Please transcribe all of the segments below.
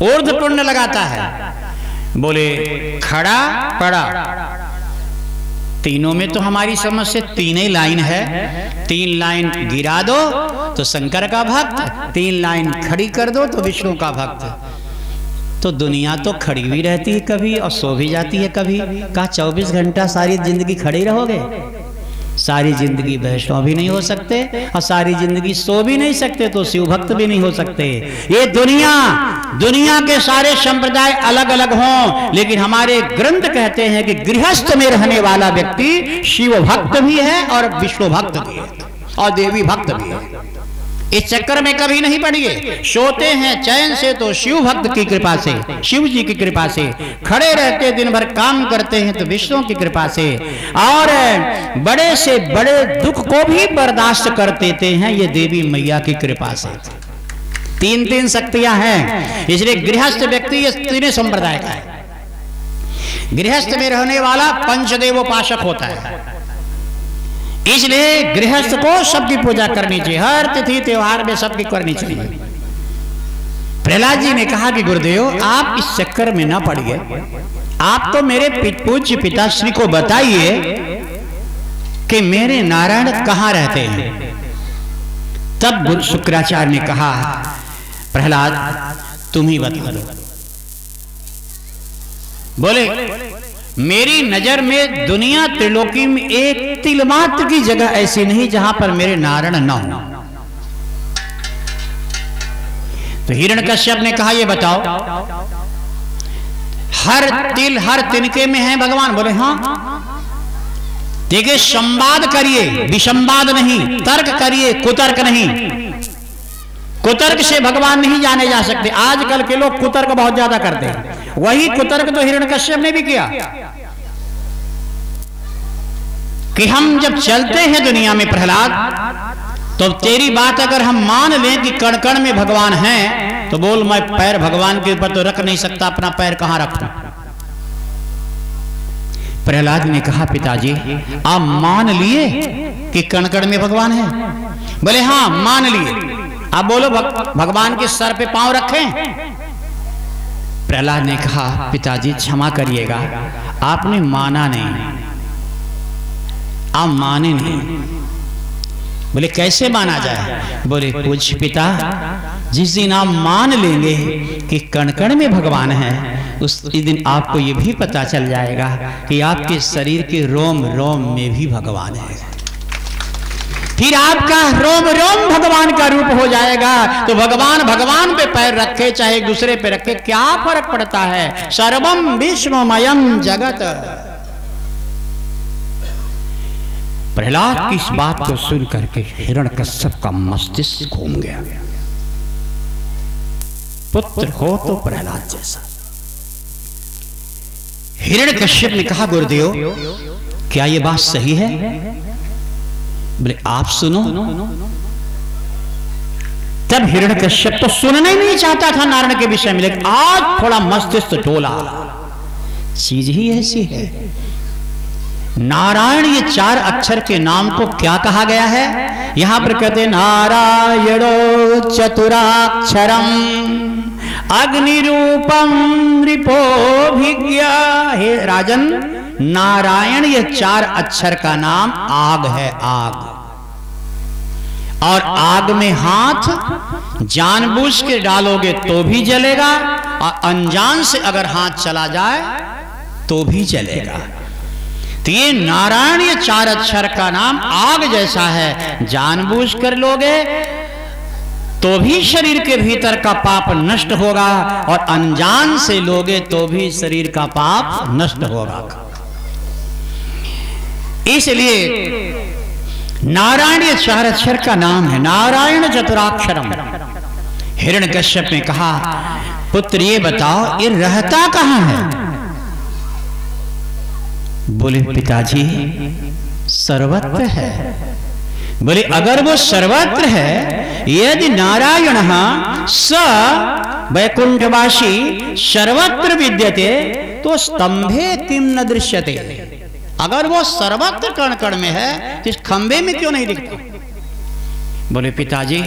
ऊर्ध्व कुंड लगाता है। बोले खड़ा पड़ा, तीनों में तो हमारी समझ से तीन ही लाइन है। 3 लाइन गिरा दो तो शंकर का भक्त, 3 लाइन खड़ी कर दो तो विष्णु का भक्त। तो दुनिया तो खड़ी भी रहती है कभी और सो भी जाती है कभी। कहा 24 घंटा सारी जिंदगी खड़े रहोगे? सारी जिंदगी वैष्णव भी नहीं हो सकते और सारी जिंदगी सो भी नहीं सकते, तो शिव भक्त भी नहीं हो सकते। ये दुनिया के सारे संप्रदाय अलग अलग हों, लेकिन हमारे ग्रंथ कहते हैं कि गृहस्थ में रहने वाला व्यक्ति शिव भक्त भी है और विष्णु भक्त भी है और देवी भक्त भी है। इस चक्कर में कभी नहीं पड़िए। सोते हैं चैन से तो शिव भक्त की कृपा से, शिव जी की कृपा से। खड़े रहते दिन भर काम करते हैं तो विष्णु की कृपा से। और बड़े से बड़े दुख को भी बर्दाश्त कर देते हैं ये देवी मैया की कृपा से। 3 शक्तियां हैं, इसलिए गृहस्थ व्यक्ति ये 3 संप्रदाय का है। गृहस्थ में रहने वाला पंचदेवोपासक होता है, इसलिए गृहस्थ को सबकी पूजा करनी चाहिए, हर तिथि त्योहार में सबकी करनी चाहिए। प्रहलाद जी ने कहा कि गुरुदेव आप इस चक्कर में ना पड़िए, आप तो मेरे पूज्य पिताश्री को बताइए कि मेरे नारायण कहाँ रहते हैं। तब गुरु शुक्राचार्य ने कहा प्रहलाद तुम ही बता दो। बोले मेरी नजर में दुनिया त्रिलोकी में एक तिल मात्र की जगह ऐसी नहीं जहां पर मेरे नारायण न हो। तो हिरण्यकश्यप ने कहा ये बताओ हर तिल हर तिनके में है भगवान? बोले हाँ। देखिए संवाद करिए, विसंवाद नहीं, तर्क करिए, कुतर्क नहीं। कुतर्क से भगवान नहीं जाने जा सकते। आजकल के लोग कुतर्क बहुत ज्यादा करते हैं, वही कुतर्क तो हिरण्यकश्यप ने भी किया कि हम जब चलते हैं दुनिया में प्रहलाद, तो तेरी बात अगर हम मान लें कि कण कण में भगवान हैं, तो बोल मैं पैर भगवान के ऊपर तो रख नहीं सकता, अपना पैर कहां रखूं? प्रहलाद ने कहा पिताजी आप मान लिए कि कण कण में भगवान है? बोले हाँ मान लिए। आप बोलो भगवान के सर पे पांव रखें? प्रहलाद ने कहा पिताजी क्षमा करिएगा, आपने माना नहीं, आप माने नहीं। बोले कैसे माना जाए? बोले पूज्य पिता जिस दिन आप मान लेंगे कि कण कण में भगवान है, उस दिन आपको ये भी पता चल जाएगा कि आपके शरीर के रोम रोम में भी भगवान है। फिर आपका रोम रोम भगवान का रूप हो जाएगा। तो भगवान पे पैर रखे चाहे दूसरे पे रखे क्या फर्क पड़ता है? सर्वम विश्वमयम जगत। प्रहलाद की इस बात को सुन करके हिरण्यकश्यप का मस्तिष्क घूम गया। पुत्र हो तो प्रहलाद जैसा। हिरण्यकश्यप ने कहा गुरुदेव क्या ये बात सही है? बोले आप सुनो। तब हिरण्यकश्यप तो सुनना ही नहीं चाहता था नारायण के विषय में, लेकिन आज थोड़ा मस्तिष्क डोला। चीज ही ऐसी है। नारायण ये 4 अक्षर के नाम को क्या कहा गया है? यहां पर कहते हैं नारायणो चतुराक्षरम अग्निरूपम रिपोभिज्ञा। हे राजन नारायण ये 4 अक्षर का नाम आग है, आग। और आग में हाथ जानबूझ के डालोगे तो भी जलेगा, और अनजान से अगर हाथ चला जाए तो भी जलेगा। तो ये नारायण ये 4 अक्षर का नाम आग जैसा है। जानबूझ कर लोगे तो भी शरीर के भीतर का पाप नष्ट होगा, और अनजान से लोगे तो भी शरीर का पाप नष्ट होगा। इसलिए नारायण ये 4 अक्षर का नाम है, नारायण चतुराक्षरम। हिरण्यकश्यप ने कहा पुत्र ये बताओ ये रहता कहां है? बोले पिताजी सर्वत्र है। बोले अगर वो सर्वत्र है, यदि नारायण स वैकुंठवासी सर्वत्र विद्यते तो स्तंभे किम न दृश्यते। अगर वो सर्वत्र कण कण में है तो इस खंबे में क्यों नहीं दिखता? बोले पिताजी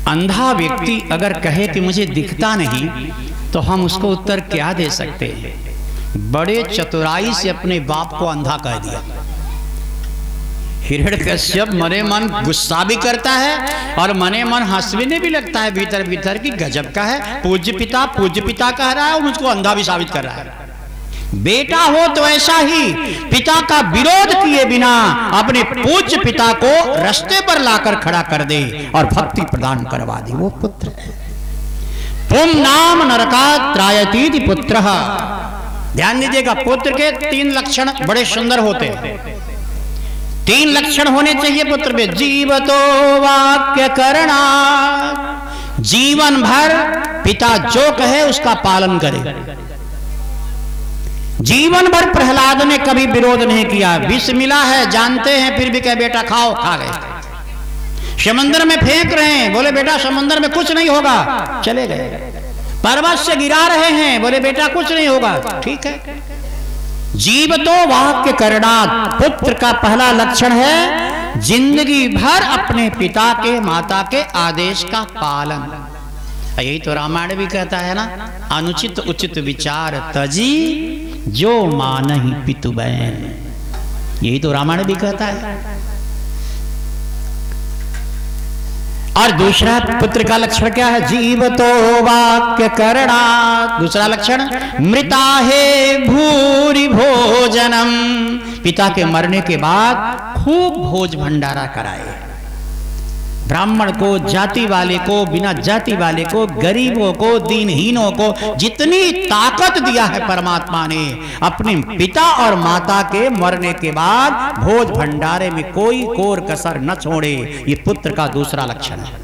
अंधा व्यक्ति अगर कहे कि मुझे दिखता नहीं, तो हम उसको उत्तर क्या दे सकते हैं? बड़े चतुराई से अपने बाप को अंधा कह दिया। हिरण्यकश्यप मने मन गुस्सा भी करता है और मने मन हंसने भी लगता है भीतर भीतर की गजब का है, पूज्य पिता कह रहा है और मुझको अंधा भी साबित कर रहा है। बेटा हो तो ऐसा ही पिता का विरोध किए बिना अपने पूज्य पिता को रास्ते पर लाकर खड़ा कर दे और भक्ति प्रदान करवा दे, वो पुत्र है। पुम नाम नरकात् त्रायतीति पुत्रः। ध्यान दीजिएगा, पुत्र के 3 लक्षण बड़े सुंदर होते हैं। 3 लक्षण होने चाहिए पुत्र में। जीवतो वाक्य करणात्, जीवन भर पिता जो कहे उसका पालन करे। जीवन भर प्रहलाद ने कभी विरोध नहीं किया। विष मिला है जानते हैं, फिर भी कहे बेटा खाओ, खा गए। समंदर में फेंक रहे हैं, बोले बेटा समंदर में कुछ नहीं होगा, चले गए। पर्वत से गिरा रहे हैं, बोले बेटा कुछ नहीं होगा, ठीक है। जीव तो वाक्य करणात्, पुत्र का पहला लक्षण है जिंदगी भर अपने पिता के माता के आदेश का पालन। यही तो रामायण भी कहता है ना, अनुचित उचित विचार तजी जो मानहि पितु बैन। यही तो रामायण भी कहता है। और दूसरा पुत्र का लक्षण क्या है? जीव तो वाक्य करणात्। दूसरा लक्षण मृता है भूरि भोजनम, पिता के मरने के बाद खूब भोज भंडारा कराए। ब्राह्मण को, जाति वाले को, बिना जाति वाले को, गरीबों को, दीनहीनों को जितनी ताकत दिया है परमात्मा ने, अपने पिता और माता के मरने के बाद भोज भंडारे में कोई कोर कसर न छोड़े। ये पुत्र का दूसरा लक्षण है।